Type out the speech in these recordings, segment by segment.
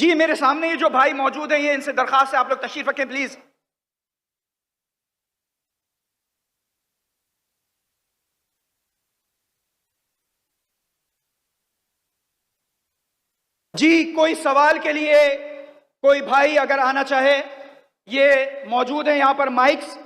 जी मेरे सामने ये जो भाई मौजूद हैं, ये इनसे दरखास्त है आप लोग तशरीफ रखें प्लीज। जी कोई सवाल के लिए कोई भाई अगर आना चाहे, ये मौजूद है यहां पर mics.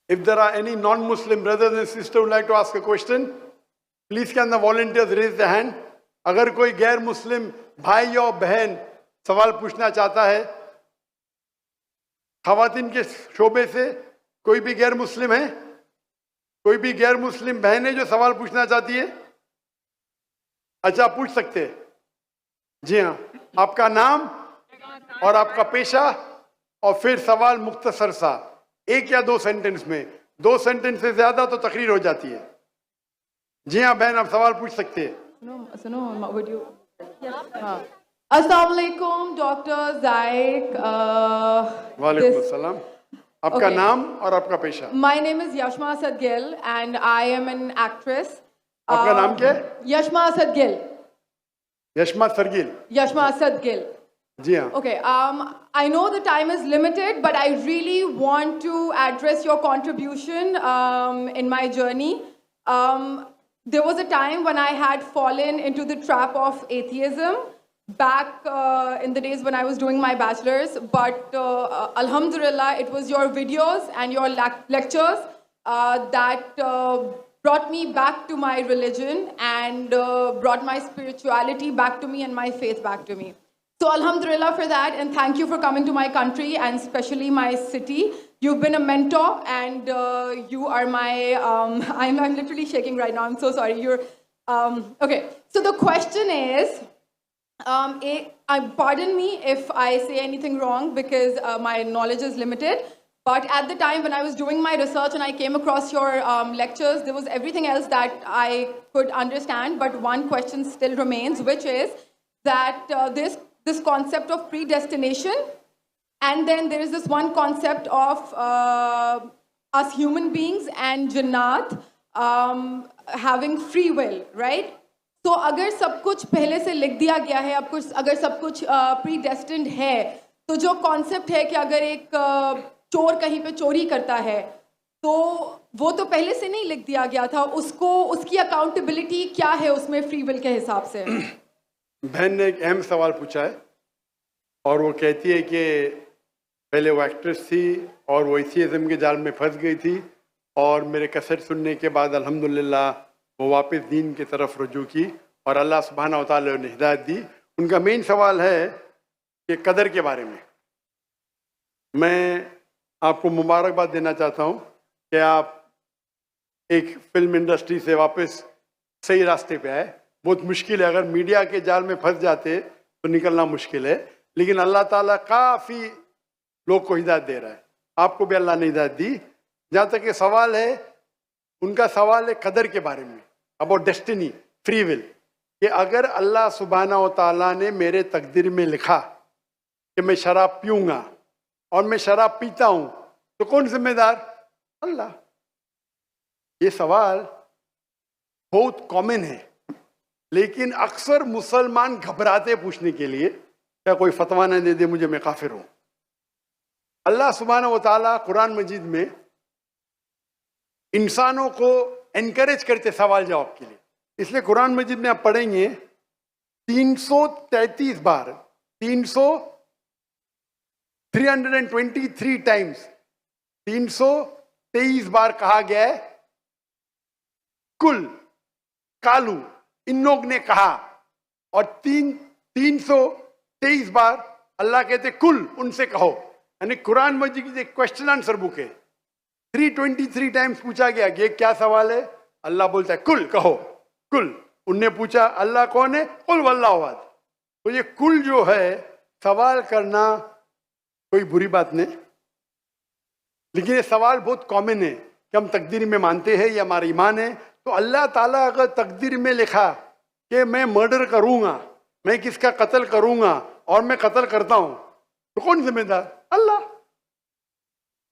If there are any non-Muslim brothers and sisters who would like to ask a question, please can the volunteers raise their hand. अगर कोई गैर मुस्लिम भाई और बहन सवाल पूछना चाहता है, खवातीन के शोबे से कोई भी गैर मुस्लिम है, कोई भी गैर मुस्लिम बहन है जो सवाल पूछना चाहती है? अच्छा, पूछ सकते हैं। जी हाँ, आपका नाम और आपका पेशा और फिर सवाल मुख्तसर सा, एक या दो सेंटेंस में। दो सेंटेंस से ज्यादा तो तकरीर हो जाती है। जी हाँ बहन, आप सवाल पूछ सकते हैं। अस्सलाम वालेकुम डॉक्टर जायक। वालेकुम अस्सलाम। आपका नाम और आपका पेशा? My name is Yashma Asad Gill and I am an actress. आपका नाम क्या है? Yashma Asad Gill. Yashma सरगिल। Yashma Asad Gill. जी हाँ। Okay, I know the time is limited, but I really want to address your contribution in my journey. There was a time when I had fallen into the trap of atheism back in the days when I was doing my bachelor's, but alhamdulillah, it was your videos and your lectures that brought me back to my religion and brought my spirituality back to me and my faith back to me. So alhamdulillah for that, and thank you for coming to my country and especially my city. You've been a mentor and you are my, I'm literally shaking right now, I'm so sorry. You're, okay, so the question is, pardon me if I say anything wrong because my knowledge is limited, but at the time when I was doing my research and I came across your lectures, there was everything else that I could understand, but one question still remains, which is that this concept of predestination, and then there is this one concept of us human beings and Jannat having free will, right? तो अगर सब कुछ पहले से लिख दिया गया है, अब कुछ अगर सब कुछ प्रीडेस्टिन्ड है, तो जो कॉन्सेप्ट है कि अगर एक चोर कहीं पे चोरी करता है तो वो तो पहले से नहीं लिख दिया गया था, उसको उसकी अकाउंटेबिलिटी क्या है उसमें फ्री विल के हिसाब से? बहन ने एक अहम सवाल पूछा है और वो कहती है कि पहले वो एक्ट्रेस थी और वो एथियज्म के जाल में फंस गई थी और मेरे कैसेट सुनने के बाद अल्हम्दुलिल्लाह वो वापस दीन की तरफ रुजू की और अल्लाह सुब्हाना व तआला ने हिदायत दी। उनका मेन सवाल है कि कदर के बारे में। मैं आपको मुबारकबाद देना चाहता हूँ कि आप एक फिल्म इंडस्ट्री से वापस सही रास्ते पे आए। बहुत मुश्किल है, अगर मीडिया के जाल में फंस जाते तो निकलना मुश्किल है, लेकिन अल्लाह ताला काफ़ी लोग को हिदायत दे रहा है। आपको भी अल्लाह ने हिदायत दी। जहाँ तक ये सवाल है, उनका सवाल है कदर के बारे में, अबाउट डेस्टिनी, फ्री विल, कि अगर अल्लाह सुब्हाना व तआला ने मेरे तकदीर में लिखा कि मैं शराब पीऊँगा और मैं शराब पीता हूँ तो कौन जिम्मेदार? अल्लाह। ये सवाल बहुत कॉमन है, लेकिन अक्सर मुसलमान घबराते पूछने के लिए, क्या कोई फतवा न दे दे मुझे, मैं काफिर हूँ। अल्लाह सुब्हाना व तआला कुरान मजीद में इंसानों को एनकरेज करते सवाल जवाब के लिए, इसलिए कुरान मजीद में आप पढ़ेंगे 333 बार, 323 टाइम्स, 323 बार कहा गया है कुल, कालू, इन लोग ने कहा, और 323 बार अल्लाह कहते कुल, उनसे कहो। यानी कुरान मजीद की एक क्वेश्चन आंसर बुक है। 323 टाइम्स पूछा गया कि क्या सवाल है, अल्लाह बोलता है कुल, कहो कुल। उनने पूछा अल्लाह कौन है, कुल वल्लाहु अहद। तो ये कुल जो है, सवाल करना कोई बुरी बात नहीं, लेकिन ये सवाल बहुत कॉमन है कि हम तकदीर में मानते हैं, ये हमारा ईमान है। तो अल्लाह ताला अगर तकदीर में लिखा कि मैं मर्डर करूंगा, मैं किसका कत्ल करूंगा और मैं कत्ल करता हूं, तो कौन जिम्मेदार? अल्लाह।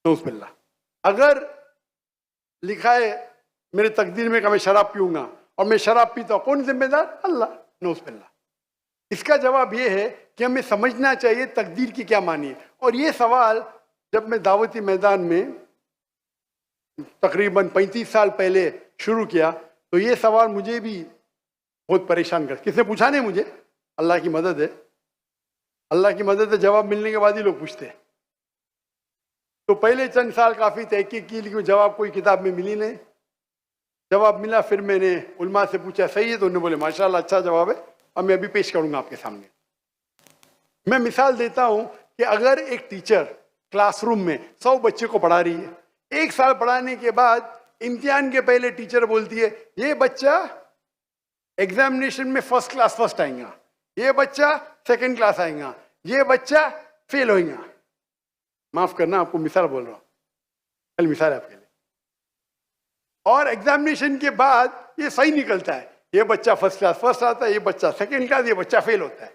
नऊज़ बिल्लाह। अगर लिखा है मेरे तकदीर में कि मैं शराब पीऊंगा और मैं शराब पीता हूं, कौन जिम्मेदार? अल्लाह। नौज़ुबिल्लाह। इसका जवाब ये है कि हमें समझना चाहिए तकदीर की क्या मानी है। और ये सवाल जब मैं दावती मैदान में तकरीबन 35 साल पहले शुरू किया तो ये सवाल मुझे भी बहुत परेशान कर, किसने पूछा नहीं मुझे, अल्लाह की मदद है, अल्लाह की मदद है, जवाब मिलने के बाद ही लोग पूछते हैं। तो पहले चंद साल काफ़ी तहकीक की लेकिन जवाब कोई किताब में मिली नहीं। जवाब मिला, फिर मैंने उलमा से पूछा सही है, तो उन्होंने बोले माशाल्लाह अच्छा जवाब है, और मैं अभी पेश करूंगा आपके सामने। मैं मिसाल देता हूं कि अगर एक टीचर क्लासरूम में 100 बच्चे को पढ़ा रही है, 1 साल पढ़ाने के बाद इम्तिहान के पहले टीचर बोलती है ये बच्चा एग्जामिनेशन में फर्स्ट क्लास फर्स्ट आएगा, ये बच्चा सेकंड क्लास आएगा, ये बच्चा फेल होएगा। माफ करना, आपको मिसाल बोल रहा हूं, कल मिसाल है आपके लिए। और एग्जामिनेशन के बाद ये सही निकलता है, ये बच्चा फर्स्ट क्लास फर्स्ट आता है, ये बच्चा सेकंड क्लास, ये बच्चा फेल होता है।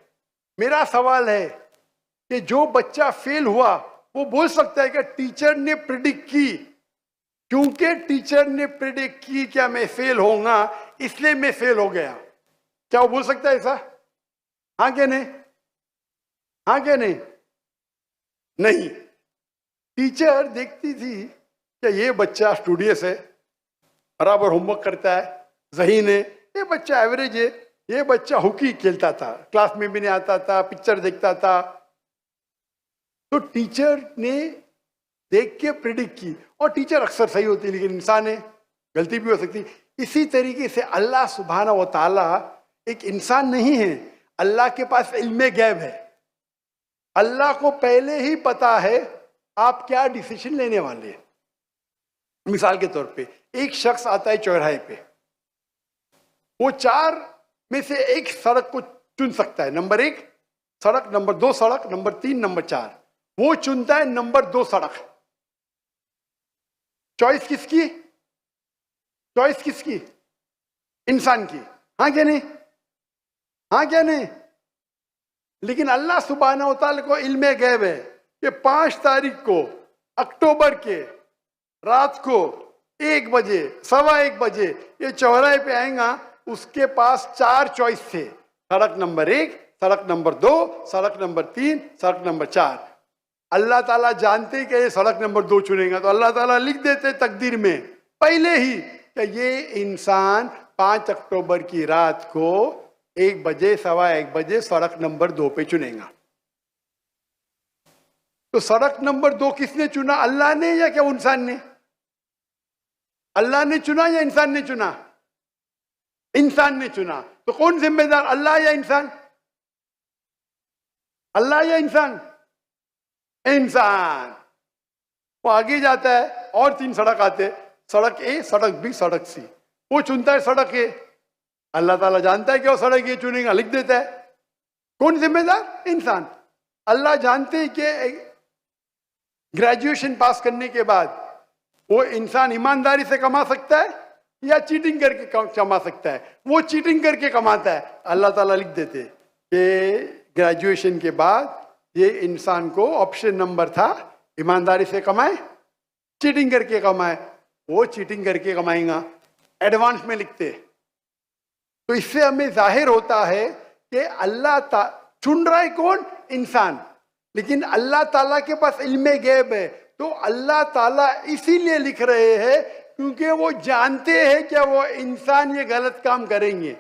मेरा सवाल है कि जो बच्चा फेल हुआ वो बोल सकता है कि टीचर ने प्रिडिक्ट की, क्योंकि टीचर ने प्रिडिक्ट की क्या मैं फेल होऊंगा इसलिए मैं फेल हो गया, क्या वो बोल सकता है ऐसा? हाँ क्या नहीं? हाँ क्या नहीं? नहीं। टीचर देखती थी कि ये बच्चा स्टूडियस है, बराबर होमवर्क करता है, ज़हीन है, ये बच्चा एवरेज है, ये बच्चा हॉकी खेलता था, क्लास में भी नहीं आता था, पिक्चर देखता था। तो टीचर ने देख के प्रिडिक्ट की, और टीचर अक्सर सही होती है लेकिन इंसान है, गलती भी हो सकती। इसी तरीके से अल्लाह सुब्हाना व तआला एक इंसान नहीं है, अल्लाह के पास इल्मे गैब है। अल्लाह को पहले ही पता है आप क्या डिसीजन लेने वाले हैं। मिसाल के तौर पे एक शख्स आता है चौराहे पे, वो 4 में से एक सड़क को चुन सकता है, नंबर 1 सड़क, नंबर 2 सड़क, नंबर 3, नंबर 4। वो चुनता है नंबर 2 सड़क। चॉइस किसकी? चॉइस किसकी? इंसान की। हाँ क्या नहीं? हाँ क्या नहीं? लेकिन अल्लाह सुब्हानहू व तआला को इल्मे गैब है कि 5 तारीख को अक्टूबर के रात को 1 बजे, 1:15 बजे ये चौराहे पे आएगा, उसके पास 4 चॉइस थे, सड़क नंबर 1, सड़क नंबर 2, सड़क नंबर 3, सड़क नंबर 4। अल्लाह ताला जानते कि ये सड़क नंबर 2 चुनेगा, तो अल्लाह ताला लिख देते तकदीर में पहले ही कि ये इंसान 5 अक्टूबर की रात को 1 बजे, 1:15 बजे सड़क नंबर 2 पे चुनेगा। तो सड़क नंबर 2 किसने चुना? अल्लाह ने या क्या इंसान ने? अल्लाह ने चुना या इंसान ने चुना? इंसान ने चुना। तो कौन जिम्मेदार, अल्लाह या इंसान? अल्लाह या इंसान? इंसान। वो आगे जाता है और 3 सड़क आते, सड़क ए, सड़क बी, सड़क सी। वो चुनता है सड़क ए, अल्लाह ताला जानता है कि वो सड़क ए चुनेगा, लिख देता है। कौन जिम्मेदार? इंसान। अल्लाह जानते हैं कि ग्रेजुएशन पास करने के बाद वो इंसान ईमानदारी से कमा सकता है या चीटिंग करके कमा सकता है। वो चीटिंग करके कमाता है, अल्लाह ताला लिख देते कि ग्रेजुएशन के बाद ये इंसान को ऑप्शन नंबर था ईमानदारी से कमाए, चीटिंग करके कमाए, वो चीटिंग करके कमाएगा, एडवांस में लिखते। तो इससे हमें जाहिर होता है कि अल्लाह चुन रहा है कौन? इंसान। लेकिन अल्लाह ताला के पास इल्मे गैब है, तो अल्लाह ताला इसीलिए लिख रहे हैं क्योंकि वो जानते हैं कि वो इंसान ये गलत काम करेंगे।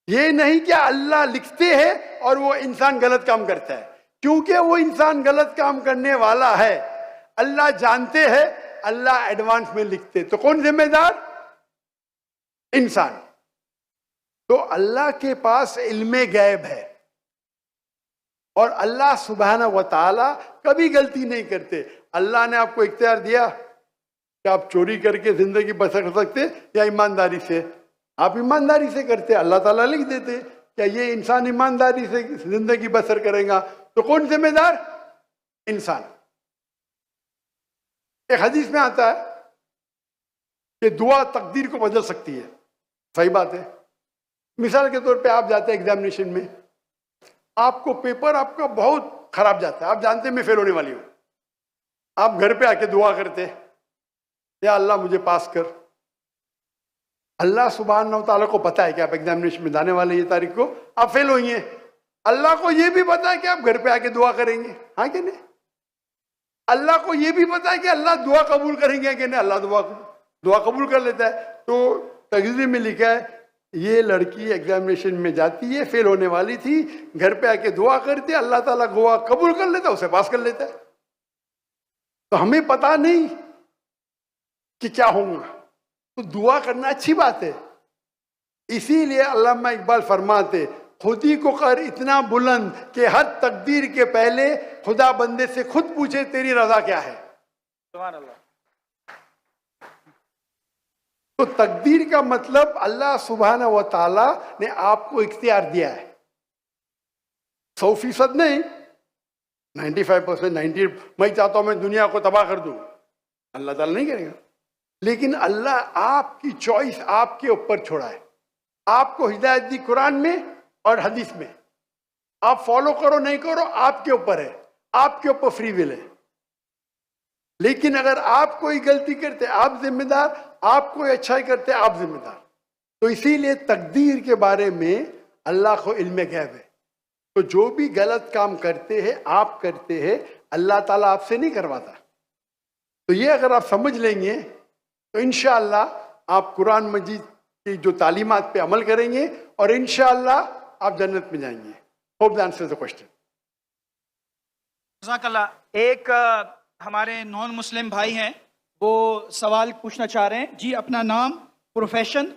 ये नहीं कि अल्लाह लिखते हैं और वो इंसान गलत काम करता है, क्योंकि वो इंसान गलत काम करने वाला है, अल्लाह जानते हैं, अल्लाह एडवांस में लिखते। तो कौन जिम्मेदार? इंसान। तो अल्लाह के पास इल्मे गैब है, और अल्लाह सुब्हानहू व तआला कभी गलती नहीं करते। अल्लाह ने आपको इख्तियार दिया कि आप चोरी करके जिंदगी बसर कर सकते या ईमानदारी से। आप ईमानदारी से करते, अल्लाह ताला लिख देते क्या ये इंसान ईमानदारी से जिंदगी बसर करेगा। तो कौन जिम्मेदार? इंसान। एक हदीस में आता है कि दुआ तकदीर को बदल सकती है। सही बात है। मिसाल के तौर पे आप जाते हैं एग्जामिनेशन में, आपको पेपर आपका बहुत खराब जाता है, आप जानते हैं मैं फेल होने वाली हूं, आप घर पे आके दुआ करते या अल्लाह मुझे पास कर। अल्लाह सुब्हानहू तआला को पता है कि आप एग्जामिनेशन में जाने वाले ये तारीख को आप फेल होंगे। अल्लाह को ये भी पता है कि आप घर पे आके दुआ करेंगे, हाँ कि नहीं? अल्लाह को ये भी पता है कि अल्लाह दुआ कबूल करेंगे कि नहीं। अल्लाह दुआ कबूल कर लेता है। तो तकदीर में लिखा है ये लड़की एग्जामिनेशन में जाती है, फेल होने वाली थी, घर पे आके दुआ करती है, अल्लाह ताला दुआ कबूल कर लेता है, उसे पास कर लेता है। तो हमें पता नहीं कि क्या होगा, तो दुआ करना अच्छी बात है। इसीलिए अल्लामा इकबाल फरमाते खुदी को कर इतना बुलंद कि हर तकदीर के पहले खुदा बंदे से खुद पूछे तेरी रजा क्या है। सुभान अल्लाह। तो तकदीर का मतलब अल्लाह सुब्हानहू व तआला ने आपको इख्तियार दिया है। 100% नहीं, 95%, 90। मैं चाहता हूं मैं दुनिया को तबाह कर दूं, अल्लाह ताला नहीं करेगा। लेकिन अल्लाह आपकी चॉइस आपके ऊपर छोड़ा है। आपको हिदायत दी कुरान में और हदीस में, आप फॉलो करो नहीं करो आपके ऊपर है, आपके ऊपर फ्री विल है। लेकिन अगर आप कोई गलती करते आप जिम्मेदार, आप कोई अच्छाई करते आप जिम्मेदार। तो इसीलिए तकदीर के बारे में अल्लाह को इल्म गैब है। तो जो भी गलत काम करते हैं आप करते हैं, अल्लाह ताला आपसे नहीं करवाता। तो ये अगर आप समझ लेंगे तो इंशाअल्लाह आप कुरान मजीद की जो तालीमात पे अमल करेंगे और इंशाअल्लाह आप जन्नत में जाएंगे। Hope that answers the question. जज़ाकल्लाह। एक हमारे नॉन मुस्लिम भाई हैं, वो सवाल पूछना चाह रहे हैं। जी, अपना नाम, प्रोफेशन